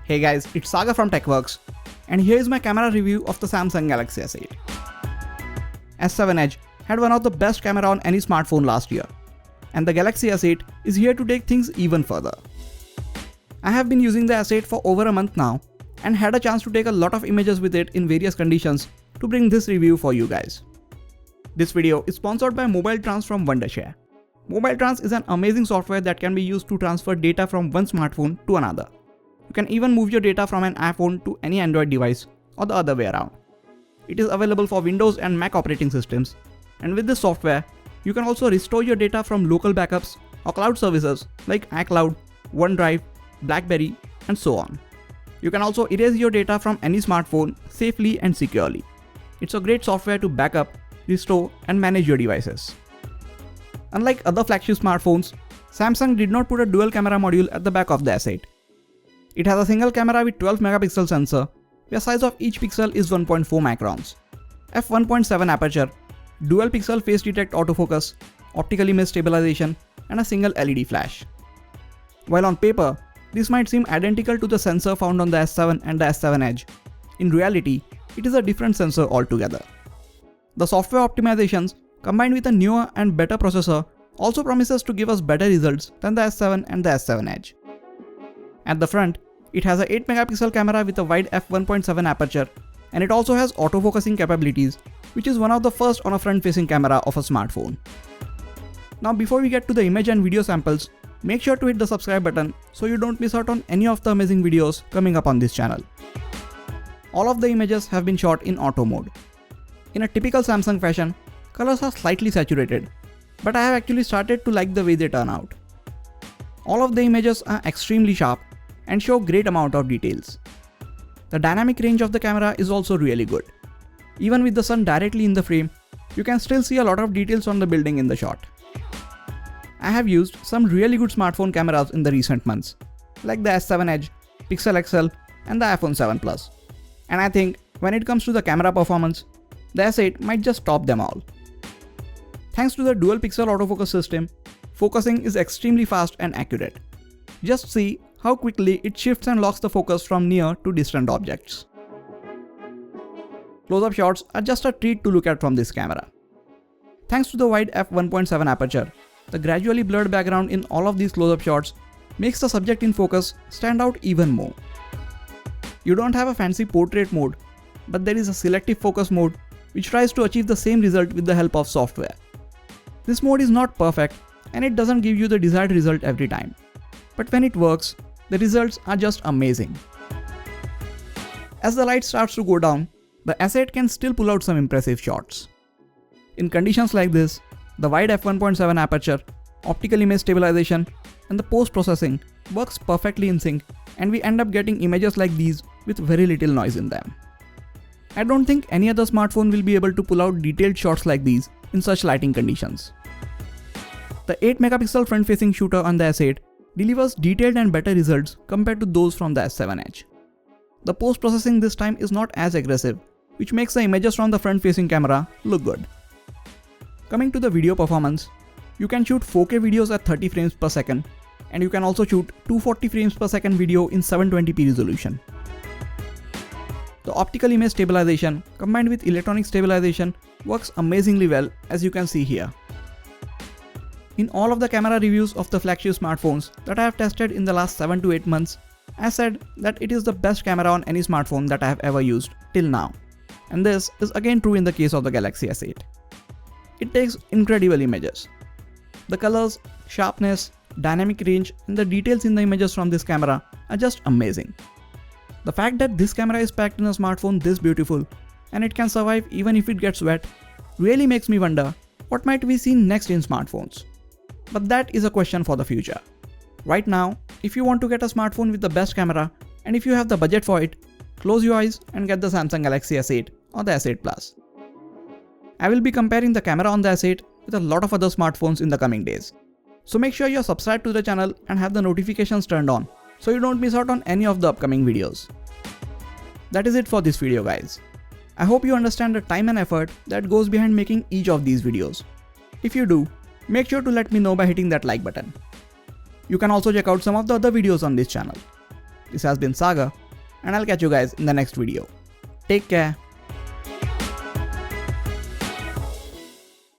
Hey guys, it's Saga from TechWorks, and here is my camera review of the Samsung Galaxy S8. S7 Edge had one of the best camera on any smartphone last year, and the Galaxy S8 is here to take things even further. I have been using the S8 for over a month now, and had a chance to take a lot of images with it in various conditions to bring this review for you guys. This video is sponsored by Mobile Trans from Wondershare. Mobile Trans is an amazing software that can be used to transfer data from one smartphone to another. You can even move your data from an iPhone to any Android device or the other way around. It is available for Windows and Mac operating systems, and with this software, you can also restore your data from local backups or cloud services like iCloud, OneDrive, BlackBerry, and so on. You can also erase your data from any smartphone safely and securely. It's a great software to backup, restore, and manage your devices. Unlike other flagship smartphones, Samsung did not put a dual camera module at the back of the S8. It has a single camera with 12 megapixel sensor, where size of each pixel is 1.4 microns, f1.7 aperture, dual pixel face detect autofocus, optical image stabilization, and a single LED flash. While on paper, this might seem identical to the sensor found on the S7 and the S7 Edge, in reality, it is a different sensor altogether. The software optimizations combined with a newer and better processor also promises to give us better results than the S7 and the S7 Edge. At the front, it has a 8 megapixel camera with a wide f1.7 aperture, and it also has autofocusing capabilities, which is one of the first on a front-facing camera of a smartphone. Now before we get to the image and video samples, make sure to hit the subscribe button so you don't miss out on any of the amazing videos coming up on this channel. All of the images have been shot in auto mode. In a typical Samsung fashion, colors are slightly saturated, but I have actually started to like the way they turn out. All of the images are extremely sharp and show great amount of details. The dynamic range of the camera is also really good. Even with the sun directly in the frame, you can still see a lot of details on the building in the shot. I have used some really good smartphone cameras in the recent months, like the S7 Edge, Pixel XL, and the iPhone 7 Plus. And I think when it comes to the camera performance, the S8 might just top them all. Thanks to the dual pixel autofocus system, focusing is extremely fast and accurate. Just see how quickly it shifts and locks the focus from near to distant objects. Close-up shots are just a treat to look at from this camera. Thanks to the wide f1.7 aperture, the gradually blurred background in all of these close-up shots makes the subject in focus stand out even more. You don't have a fancy portrait mode, but there is a selective focus mode which tries to achieve the same result with the help of software. This mode is not perfect and it doesn't give you the desired result every time. But when it works, the results are just amazing. As the light starts to go down, the S8 can still pull out some impressive shots. In conditions like this, the wide f1.7 aperture, optical image stabilization, and the post-processing works perfectly in sync, and we end up getting images like these with very little noise in them. I don't think any other smartphone will be able to pull out detailed shots like these in such lighting conditions. The 8 megapixel front-facing shooter on the S8 delivers detailed and better results compared to those from the S7 Edge. The post-processing this time is not as aggressive, which makes the images from the front-facing camera look good. Coming to the video performance, you can shoot 4K videos at 30 frames per second, and you can also shoot 240 frames per second video in 720p resolution. The optical image stabilization combined with electronic stabilization works amazingly well, as you can see here. In all of the camera reviews of the flagship smartphones that I have tested in the last 7 to 8 months, I said that it is the best camera on any smartphone that I have ever used till now. And this is again true in the case of the Galaxy S8. It takes incredible images. The colors, sharpness, dynamic range, and the details in the images from this camera are just amazing. The fact that this camera is packed in a smartphone this beautiful and it can survive even if it gets wet really makes me wonder what might we see next in smartphones. But that is a question for the future. Right now, if you want to get a smartphone with the best camera, and if you have the budget for it, close your eyes and get the Samsung Galaxy S8 or the S8 Plus. I will be comparing the camera on the S8 with a lot of other smartphones in the coming days. So make sure you're subscribed to the channel and have the notifications turned on so you don't miss out on any of the upcoming videos. That is it for this video, guys. I hope you understand the time and effort that goes behind making each of these videos. If you do, make sure to let me know by hitting that like button. You can also check out some of the other videos on this channel. This has been Saga, and I'll catch you guys in the next video. Take care.